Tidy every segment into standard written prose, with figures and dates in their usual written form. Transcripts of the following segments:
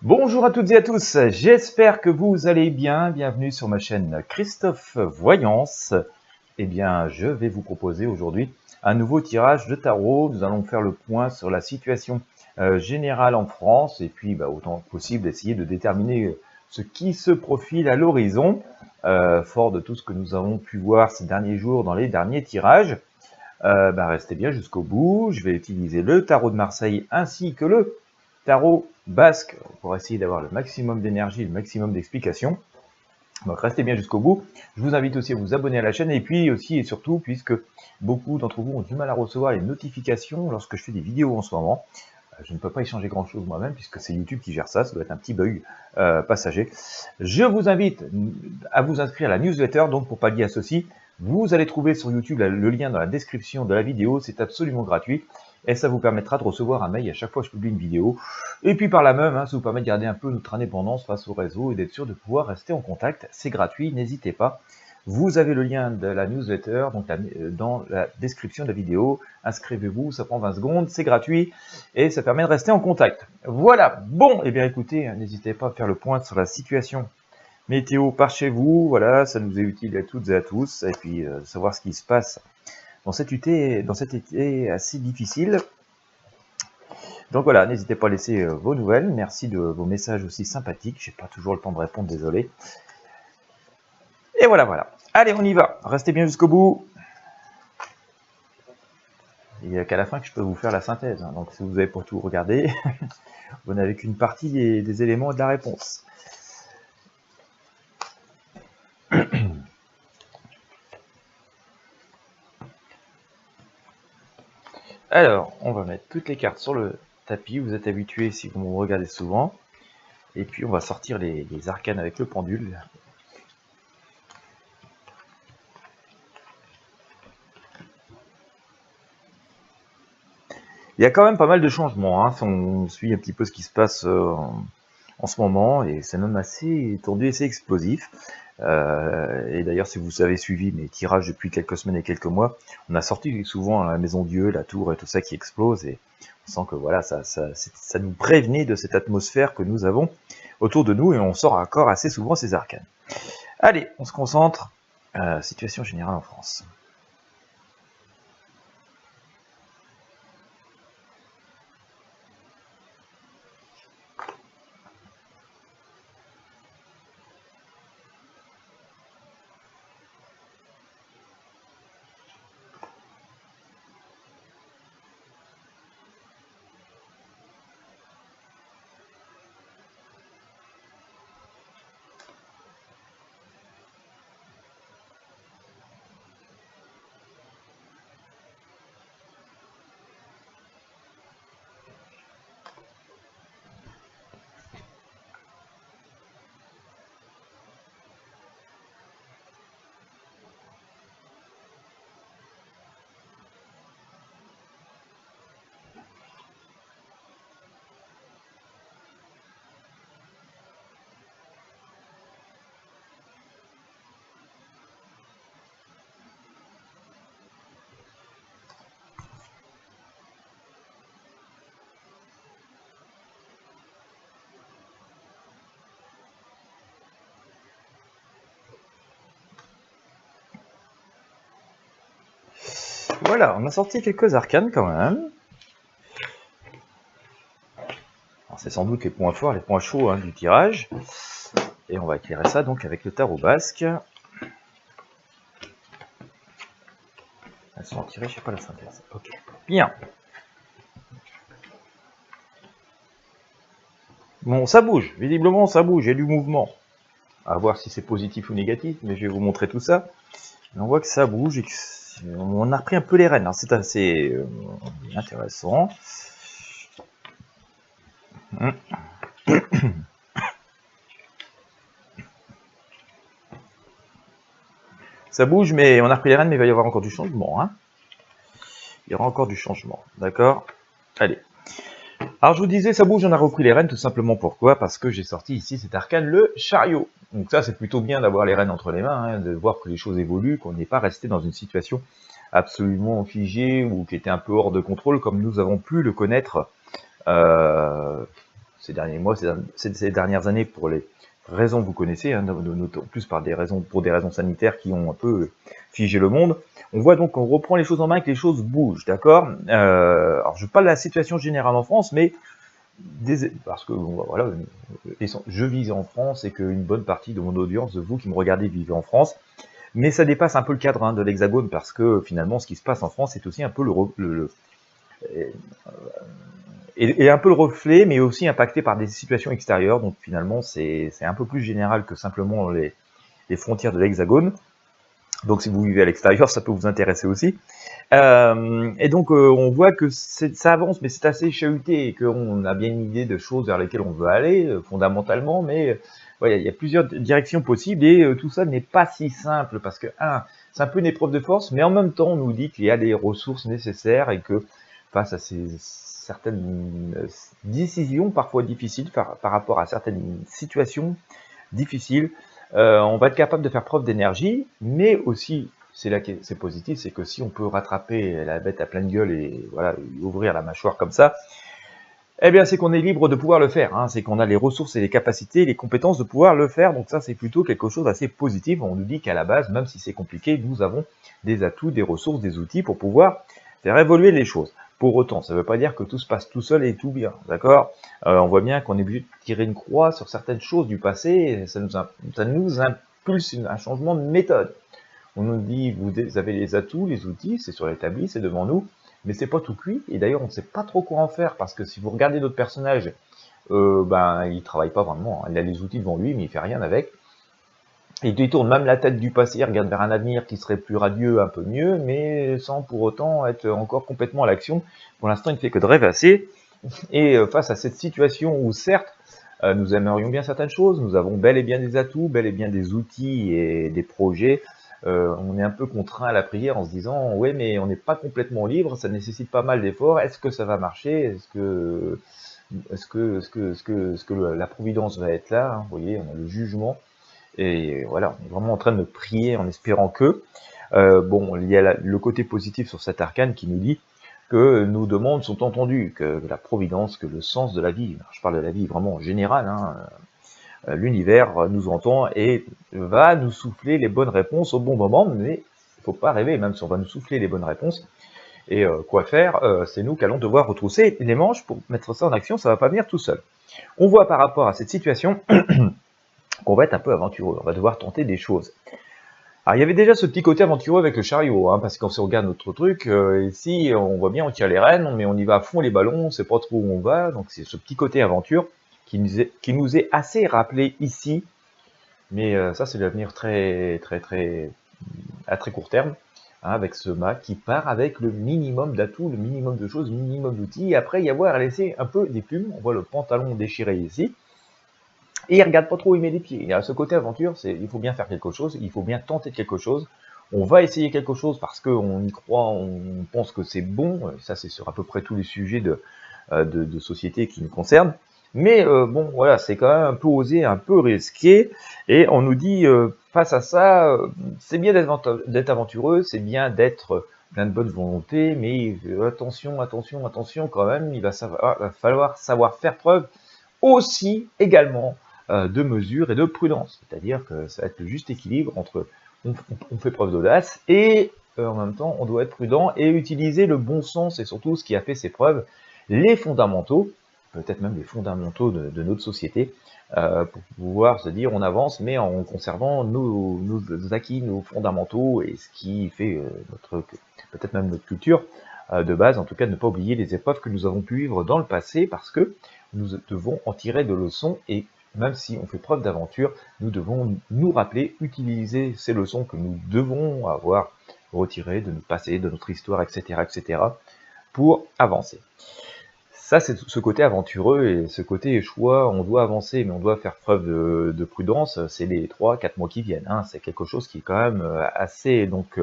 Bonjour à toutes et à tous, j'espère que vous allez bien. Bienvenue sur ma chaîne Christophe Voyance. Eh bien, je vais vous proposer aujourd'hui un nouveau tirage de tarot. Nous allons faire le point sur la situation générale en France et puis autant que possible essayer de déterminer ce qui se profile à l'horizon, fort de tout ce que nous avons pu voir ces derniers jours dans les derniers tirages. Restez bien jusqu'au bout. Je vais utiliser le tarot de Marseille ainsi que le tarot basque pour essayer d'avoir le maximum d'énergie, le maximum d'explications. Donc restez bien jusqu'au bout. Je vous invite aussi à vous abonner à la chaîne et puis aussi et surtout, puisque beaucoup d'entre vous ont du mal à recevoir les notifications lorsque je fais des vidéos en ce moment, je ne peux pas y changer grand chose moi-même puisque c'est YouTube qui gère ça, ça doit être un petit bug passager. Je vous invite à vous inscrire à la newsletter, donc pour pallier à ceci, vous allez trouver sur YouTube le lien dans la description de la vidéo, c'est absolument gratuit et ça vous permettra de recevoir un mail à chaque fois que je publie une vidéo. Et puis par là même, ça vous permet de garder un peu notre indépendance face au réseau et d'être sûr de pouvoir rester en contact. C'est gratuit, n'hésitez pas. Vous avez le lien de la newsletter donc dans la description de la vidéo. Inscrivez-vous, ça prend 20 secondes, c'est gratuit et ça permet de rester en contact. Voilà, bon, eh bien écoutez, n'hésitez pas à faire le point sur la situation météo par chez vous. Voilà, ça nous est utile à toutes et à tous. Et puis savoir ce qui se passe dans cet été assez difficile. Donc voilà, n'hésitez pas à laisser vos nouvelles. Merci de vos messages aussi sympathiques. J'ai pas toujours le temps de répondre, désolé. Et voilà. Allez, on y va. Restez bien jusqu'au bout. Il n'y a qu'à la fin que je peux vous faire la synthèse. Donc si vous n'avez pas tout regardé, vous n'avez qu'une partie des éléments et de la réponse. Alors, on va mettre toutes les cartes sur le tapis. Vous êtes habitués si vous me regardez souvent. Et puis on va sortir les arcanes avec le pendule. Il y a quand même pas mal de changements, si on suit un petit peu ce qui se passe en ce moment, et c'est même assez tendu et assez explosif. Et d'ailleurs, si vous avez suivi mes tirages depuis quelques semaines et quelques mois, on a sorti souvent la Maison Dieu, la Tour et tout ça qui explose, et on sent que voilà, ça nous prévenait de cette atmosphère que nous avons autour de nous, et on sort encore assez souvent ces arcanes. Allez, on se concentre. Situation générale en France. Voilà, on a sorti quelques arcanes quand même. C'est sans doute les points forts, les points chauds du tirage. Et on va éclairer ça donc avec le tarot basque. Elles sont tirées, je sais pas la synthèse. Ok, bien. Bon, ça bouge, visiblement ça bouge, il y a du mouvement. À voir si c'est positif ou négatif, mais je vais vous montrer tout ça. Et on voit que ça bouge et on a repris un peu les rênes. C'est assez intéressant. Ça bouge, mais on a repris les rênes, mais il va y avoir encore du changement. Il y aura encore du changement, d'accord? Allez. Alors je vous disais, ça bouge, on a repris les rênes, tout simplement pourquoi? Parce que j'ai sorti ici cet arcane, le chariot. Donc ça, c'est plutôt bien d'avoir les rênes entre les mains, de voir que les choses évoluent, qu'on n'est pas resté dans une situation absolument figée ou qui était un peu hors de contrôle, comme nous avons pu le connaître ces derniers mois, ces dernières années, pour les raisons que vous connaissez, hein, en plus pour des raisons sanitaires qui ont un peu figé le monde. On voit donc qu'on reprend les choses en main et que les choses bougent, d'accord. Alors je parle de la situation générale en France, mais parce que voilà, je vis en France et qu'une bonne partie de mon audience, de vous qui me regardez, vivez en France. Mais ça dépasse un peu le cadre, hein, de l'Hexagone, parce que finalement, ce qui se passe en France est aussi un peu et un peu le reflet, mais aussi impacté par des situations extérieures. Donc finalement, c'est un peu plus général que simplement les frontières de l'Hexagone. Donc si vous vivez à l'extérieur, ça peut vous intéresser aussi. Et donc on voit que ça avance, mais c'est assez chahuté et qu'on a bien une idée de choses vers lesquelles on veut aller, fondamentalement, mais voilà, il y a plusieurs directions possibles et tout ça n'est pas si simple parce que, c'est un peu une épreuve de force, mais en même temps, on nous dit qu'il y a des ressources nécessaires et que face à certaines décisions parfois difficiles, par rapport à certaines situations difficiles, on va être capable de faire preuve d'énergie, mais aussi, c'est là que c'est positif, c'est que si on peut rattraper la bête à pleine gueule et voilà, ouvrir la mâchoire comme ça, eh bien c'est qu'on est libre de pouvoir le faire, hein, c'est qu'on a les ressources et les capacités, les compétences de pouvoir le faire, donc ça c'est plutôt quelque chose d'assez positif. On nous dit qu'à la base, même si c'est compliqué, nous avons des atouts, des ressources, des outils pour pouvoir faire évoluer les choses. Pour autant, ça ne veut pas dire que tout se passe tout seul et tout bien, d'accord. On voit bien qu'on est obligé de tirer une croix sur certaines choses du passé, et ça nous impulse un changement de méthode. On nous dit, vous avez les atouts, les outils, c'est sur l'établi, c'est devant nous, mais c'est pas tout cuit, et d'ailleurs on ne sait pas trop quoi en faire, parce que si vous regardez d'autres personnages, il travaille pas vraiment, hein. Il a les outils devant lui, mais il fait rien avec. Il détourne même la tête du passé, il regarde vers un avenir qui serait plus radieux, un peu mieux, mais sans pour autant être encore complètement à l'action. Pour l'instant, il ne fait que de rêvasser. Et face à cette situation où, certes, nous aimerions bien certaines choses, nous avons bel et bien des atouts, bel et bien des outils et des projets, on est un peu contraint à la prière en se disant « ouais, mais on n'est pas complètement libre, ça nécessite pas mal d'efforts, est-ce que ça va marcher, est-ce que la providence va être là, hein ?» Vous voyez, on a le jugement. Et voilà, on est vraiment en train de prier en espérant que. Bon, il y a le côté positif sur cet arcane qui nous dit que nos demandes sont entendues, que la providence, que le sens de la vie, je parle de la vie vraiment en général, hein, l'univers nous entend et va nous souffler les bonnes réponses au bon moment, mais il ne faut pas rêver, même si on va nous souffler les bonnes réponses. Et quoi faire, c'est nous qu'allons devoir retrousser les manches pour mettre ça en action, ça ne va pas venir tout seul. On voit par rapport à cette situation qu'on va être un peu aventureux, on va devoir tenter des choses. Alors il y avait déjà ce petit côté aventureux avec le chariot, hein, parce qu'on se regarde notre truc, ici on voit bien on tire les rênes, mais on y va à fond les ballons, on sait pas trop où on va, donc c'est ce petit côté aventure qui nous est assez rappelé ici, mais ça c'est l'avenir à très court terme, hein, avec ce mât qui part avec le minimum d'atouts, le minimum de choses, le minimum d'outils, et après y avoir à laisser un peu des plumes, on voit le pantalon déchiré ici, et il regarde pas trop où il met les pieds. Il a ce côté aventure, il faut bien faire quelque chose, il faut bien tenter quelque chose. On va essayer quelque chose parce qu'on y croit, on pense que c'est bon. Ça, c'est sur à peu près tous les sujets de société qui nous concernent. Mais bon, voilà, c'est quand même un peu osé, un peu risqué. Et on nous dit, face à ça, c'est bien d'être aventureux, c'est bien d'être plein de bonne volonté, mais attention, attention, attention quand même, il va falloir savoir faire preuve aussi également de mesure et de prudence. C'est-à-dire que ça va être le juste équilibre entre on fait preuve d'audace et en même temps on doit être prudent et utiliser le bon sens et surtout ce qui a fait ses preuves, les fondamentaux, peut-être même les fondamentaux de notre société, pour pouvoir se dire on avance mais en conservant nos acquis, nos fondamentaux et ce qui fait peut-être même notre culture de base, en tout cas ne pas oublier les épreuves que nous avons pu vivre dans le passé parce que nous devons en tirer de leçons et même si on fait preuve d'aventure, nous devons nous rappeler, utiliser ces leçons que nous devons avoir retirées de notre passé, de notre histoire, etc., etc., pour avancer. Ça, c'est ce côté aventureux et ce côté choix, on doit avancer, mais on doit faire preuve de prudence, c'est les 3-4 mois qui viennent. Hein. C'est quelque chose qui est quand même assez donc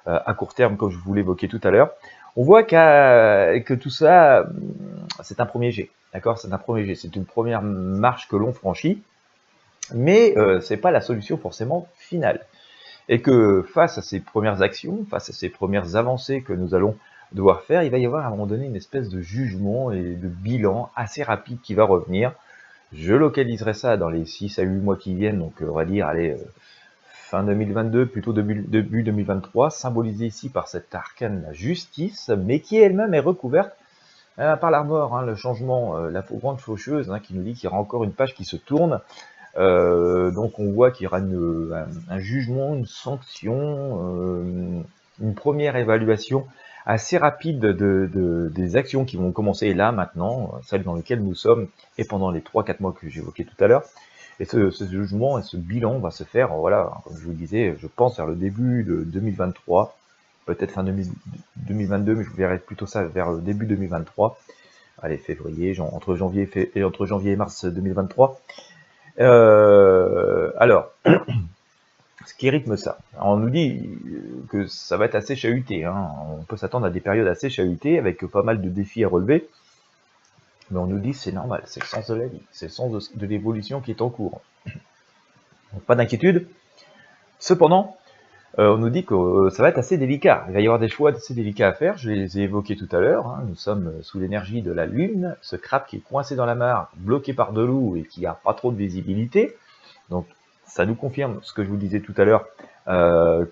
à court terme, comme je vous l'évoquais tout à l'heure. On voit que tout ça, c'est un premier jet. D'accord, c'est un premier jet, c'est une première marche que l'on franchit, mais c'est pas la solution forcément finale. Et que face à ces premières actions, face à ces premières avancées que nous allons devoir faire, il va y avoir à un moment donné une espèce de jugement et de bilan assez rapide qui va revenir. Je localiserai ça dans les 6 à 8 mois qui viennent, donc on va dire, allez, fin 2022, plutôt début 2023, symbolisé ici par cette arcane, la justice, mais qui elle-même est recouverte par la mort, le changement, la grande faucheuse, qui nous dit qu'il y aura encore une page qui se tourne. Donc on voit qu'il y aura un jugement, une sanction, une première évaluation assez rapide des actions qui vont commencer là, maintenant, celles dans lesquelles nous sommes, et pendant les 3-4 mois que j'évoquais tout à l'heure. Et ce jugement et ce bilan va se faire, voilà, comme je vous le disais, je pense vers le début de 2023, peut-être fin 2022, mais je verrai plutôt ça vers le début 2023. Allez, février, entre janvier et mars 2023. Alors, ce qui rythme ça, on nous dit que ça va être assez chahuté, on peut s'attendre à des périodes assez chahutées avec pas mal de défis à relever, mais on nous dit c'est normal, c'est le sens de la vie, c'est le sens de l'évolution qui est en cours. Donc pas d'inquiétude. Cependant, on nous dit que ça va être assez délicat, il va y avoir des choix assez délicats à faire, je les ai évoqués tout à l'heure, nous sommes sous l'énergie de la Lune, ce crabe qui est coincé dans la mare, bloqué par de l'eau et qui n'a pas trop de visibilité, donc ça nous confirme ce que je vous disais tout à l'heure,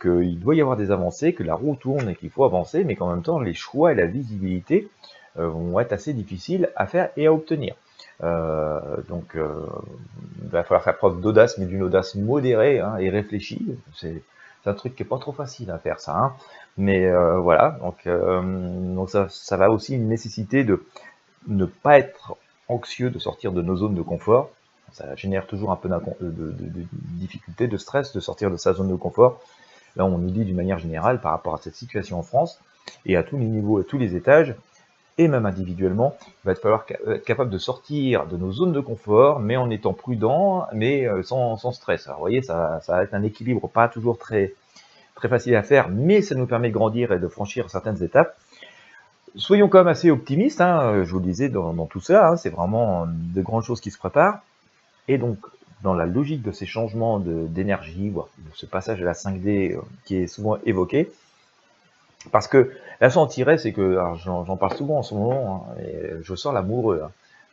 qu'il doit y avoir des avancées, que la roue tourne et qu'il faut avancer, mais qu'en même temps, les choix et la visibilité vont être assez difficiles à faire et à obtenir. Donc, il va falloir faire preuve d'audace, mais d'une audace modérée et réfléchie. C'est un truc qui est pas trop facile à faire, ça. Mais voilà, donc ça va aussi nécessiter de ne pas être anxieux de sortir de nos zones de confort. Ça génère toujours un peu de difficulté, de stress de sortir de sa zone de confort. Là, on nous dit d'une manière générale, par rapport à cette situation en France, et à tous les niveaux, à tous les étages, et même individuellement, il va falloir être capable de sortir de nos zones de confort, mais en étant prudent, mais sans stress. Alors, vous voyez, ça va être un équilibre pas toujours très facile à faire, mais ça nous permet de grandir et de franchir certaines étapes. Soyons quand même assez optimistes, je vous le disais dans tout ça, c'est vraiment de grandes choses qui se préparent. Et donc, dans la logique de ces changements d'énergie, voire de ce passage à la 5D qui est souvent évoqué, parce que la leçon à tirer, c'est que, j'en parle souvent en ce moment, et je sors l'amoureux.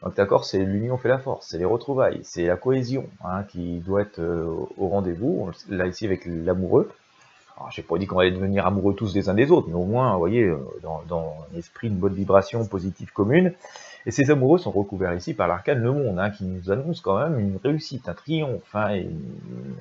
Donc d'accord, c'est l'union fait la force, c'est les retrouvailles, c'est la cohésion qui doit être au rendez-vous, là ici avec l'amoureux. Alors, j'ai pas dit qu'on allait devenir amoureux tous les uns des autres, mais au moins, vous voyez, dans l'esprit, une bonne vibration positive commune. Et ces amoureux sont recouverts ici par l'arcane Le Monde, qui nous annonce quand même une réussite, un triomphe, et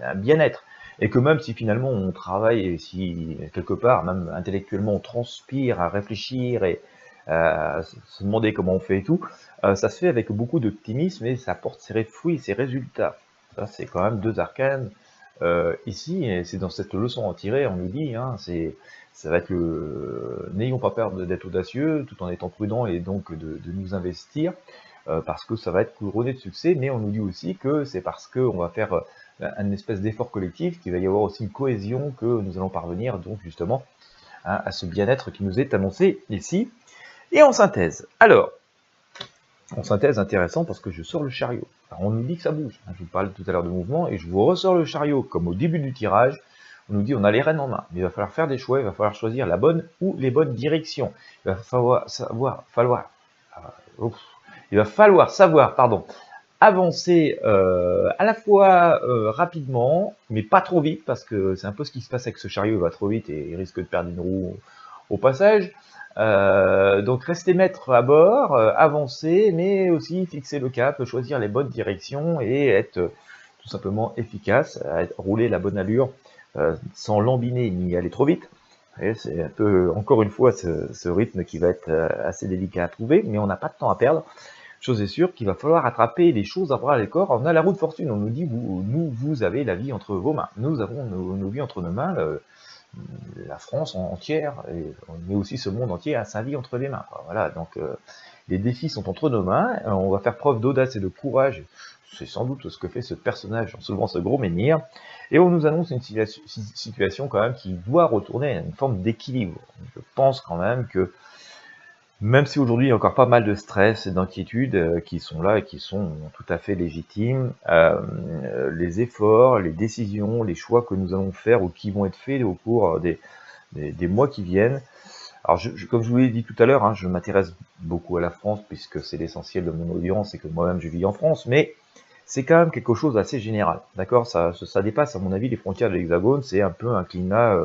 un bien-être. Et que même si finalement on travaille, et si quelque part, même intellectuellement, on transpire à réfléchir et à se demander comment on fait et tout, ça se fait avec beaucoup d'optimisme et ça porte ses fruits, ses résultats. Ça, c'est quand même deux arcanes. Ici, et c'est dans cette leçon à tirer, on nous dit, ça va être n'ayons pas peur d'être audacieux, tout en étant prudent et donc de nous investir, parce que ça va être couronné de succès, mais on nous dit aussi que c'est parce qu'on va faire un espèce d'effort collectif qu'il va y avoir aussi une cohésion que nous allons parvenir donc justement à ce bien-être qui nous est annoncé ici. Et en synthèse, alors, en synthèse intéressant parce que je sors le chariot. Alors on nous dit que ça bouge, je vous parlais tout à l'heure de mouvement, et je vous ressors le chariot comme au début du tirage. On nous dit on a les rênes en main, mais il va falloir faire des choix, il va falloir choisir la bonne ou les bonnes directions. Il va falloir savoir avancer à la fois rapidement, mais pas trop vite, parce que c'est un peu ce qui se passe avec ce chariot, il va trop vite et il risque de perdre une roue au passage. Donc rester maître à bord, avancer, mais aussi fixer le cap, choisir les bonnes directions et être tout simplement efficace, rouler la bonne allure sans lambiner ni aller trop vite. C'est un peu, encore une fois, ce rythme qui va être assez délicat à trouver, mais on n'a pas de temps à perdre. Chose est sûre qu'il va falloir attraper les choses à bras les corps. On a la roue de fortune, on nous dit, vous avez la vie entre vos mains. Nous avons nos vies entre nos mains. La France entière, mais aussi ce monde entier a sa vie entre les mains. Voilà, donc les défis sont entre nos mains, on va faire preuve d'audace et de courage, c'est sans doute ce que fait ce personnage en soulevant ce gros menhir, et on nous annonce une situation quand même qui doit retourner à une forme d'équilibre. Je pense quand même que, même si aujourd'hui il y a encore pas mal de stress et d'inquiétudes qui sont là et qui sont tout à fait légitimes, les efforts, les décisions, les choix que nous allons faire ou qui vont être faits au cours des mois qui viennent Alors, comme je vous l'ai dit tout à l'heure, hein, je m'intéresse beaucoup à la France, puisque c'est l'essentiel de mon audience et que moi-même je vis en France, mais c'est quand même quelque chose d'assez général, d'accord, ça dépasse, à mon avis, les frontières de l'Hexagone, c'est un peu un climat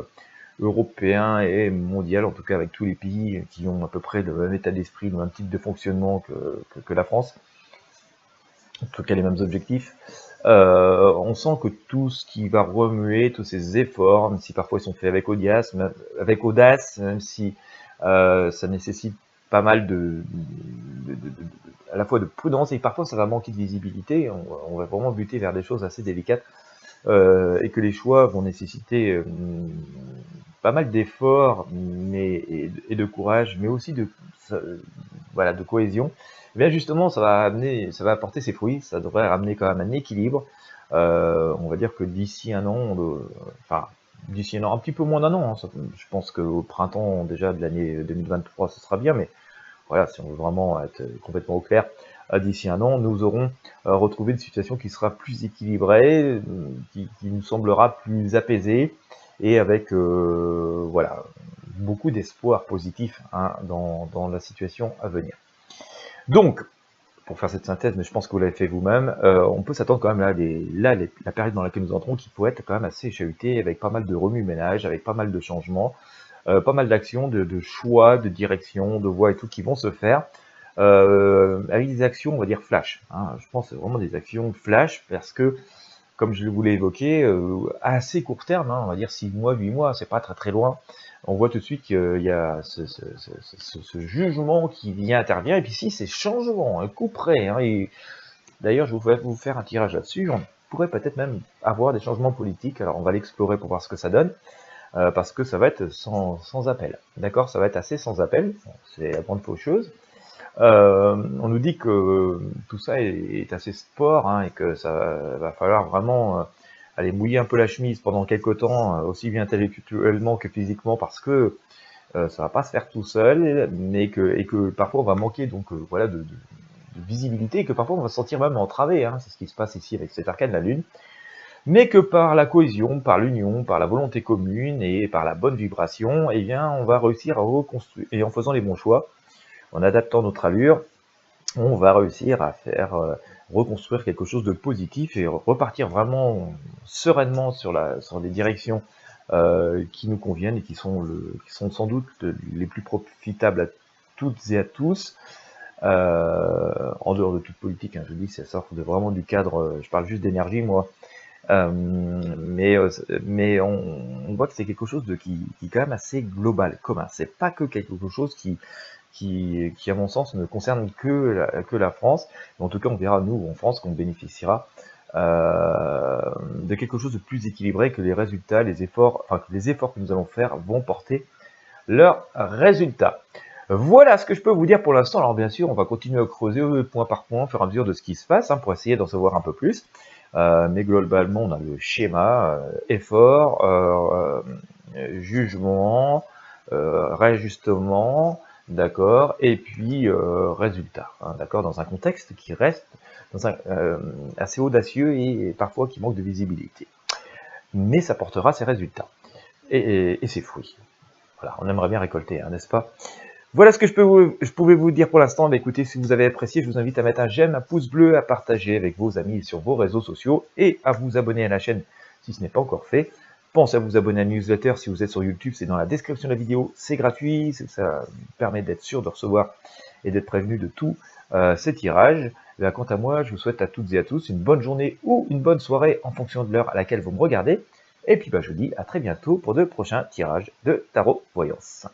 européen et mondial, en tout cas avec tous les pays qui ont à peu près le même état d'esprit, le même type de fonctionnement que la France, en tout cas les mêmes objectifs. On sent que tout ce qui va remuer, tous ces efforts, même si parfois ils sont faits avec audace, même si ça nécessite pas mal à la fois de prudence, et parfois ça va manquer de visibilité, on va vraiment buter vers des choses assez délicates, et que les choix vont nécessiter pas mal d'efforts et de courage, mais aussi voilà, de cohésion. Et bien justement, ça va apporter ses fruits, ça devrait ramener quand même un équilibre. On va dire que d'ici un an, enfin d'ici un an, un petit peu moins d'un an, hein, je pense qu'au printemps déjà de l'année 2023, ce sera bien, mais voilà, si on veut vraiment être complètement au clair, d'ici un an, nous aurons retrouvé une situation qui sera plus équilibrée, qui nous semblera plus apaisée, et avec voilà, beaucoup d'espoir positif, hein, dans la situation à venir. Donc, pour faire cette synthèse, mais je pense que vous l'avez fait vous-même, on peut s'attendre quand même la période dans laquelle nous entrons, qui pourrait être quand même assez chahutée, avec pas mal de remue-ménage, avec pas mal de changements, pas mal d'actions, de choix, de direction, de voies et tout qui vont se faire, avec des actions, on va dire, flash. Hein. Je pense que c'est vraiment des actions flash, parce que, comme je vous l'ai évoqué, à assez court terme, hein, on va dire 6 mois, 8 mois, c'est pas très très loin, on voit tout de suite qu'il y a ce jugement qui vient intervenir, et puis si ces changements, un coup près, hein, et d'ailleurs je vais vous faire un tirage là-dessus, on pourrait peut-être même avoir des changements politiques, alors on va l'explorer pour voir ce que ça donne, parce que ça va être sans appel, d'accord, ça va être assez sans appel, c'est la grande faucheuse. On nous dit que tout ça est assez sport, hein, et que ça va falloir vraiment aller mouiller un peu la chemise pendant quelques temps, aussi bien intellectuellement que physiquement, parce que ça va pas se faire tout seul, mais et que parfois on va manquer donc voilà de visibilité, et que parfois on va se sentir même entravé, hein, c'est ce qui se passe ici avec cet arcane de la Lune, mais que par la cohésion, par l'union, par la volonté commune et par la bonne vibration, eh bien on va réussir à reconstruire, et en faisant les bons choix, en adaptant notre allure, on va réussir à faire reconstruire quelque chose de positif et repartir vraiment sereinement sur les directions qui nous conviennent et qui sont sans doute les plus profitables à toutes et à tous, en dehors de toute politique, hein, je dis, ça sort vraiment du cadre, je parle juste d'énergie moi, mais on voit que c'est quelque chose qui est quand même assez global, commun, c'est pas que quelque chose qui à mon sens ne concerne que la France. Mais en tout cas, on verra, nous, en France, qu'on bénéficiera de quelque chose de plus équilibré, que les résultats, que les efforts que nous allons faire vont porter leurs résultats. Voilà ce que je peux vous dire pour l'instant. Alors bien sûr, on va continuer à creuser point par point, au fur et à mesure de ce qui se passe, hein, pour essayer d'en savoir un peu plus. Mais globalement, on a le schéma, effort, jugement, réajustement, d'accord, et puis résultat, hein, d'accord, dans un contexte qui reste assez audacieux et parfois qui manque de visibilité. Mais ça portera ses résultats et ses fruits. Voilà, on aimerait bien récolter, hein, n'est-ce pas? Voilà ce que je pouvais vous dire pour l'instant. Écoutez, si vous avez apprécié, je vous invite à mettre un j'aime, un pouce bleu, à partager avec vos amis sur vos réseaux sociaux et à vous abonner à la chaîne si ce n'est pas encore fait. Pensez à vous abonner à la newsletter si vous êtes sur YouTube, c'est dans la description de la vidéo, c'est gratuit, ça permet d'être sûr de recevoir et d'être prévenu de tous ces tirages. Et quant à moi, je vous souhaite à toutes et à tous une bonne journée ou une bonne soirée en fonction de l'heure à laquelle vous me regardez. Et puis je vous dis à très bientôt pour de prochains tirages de tarot voyance.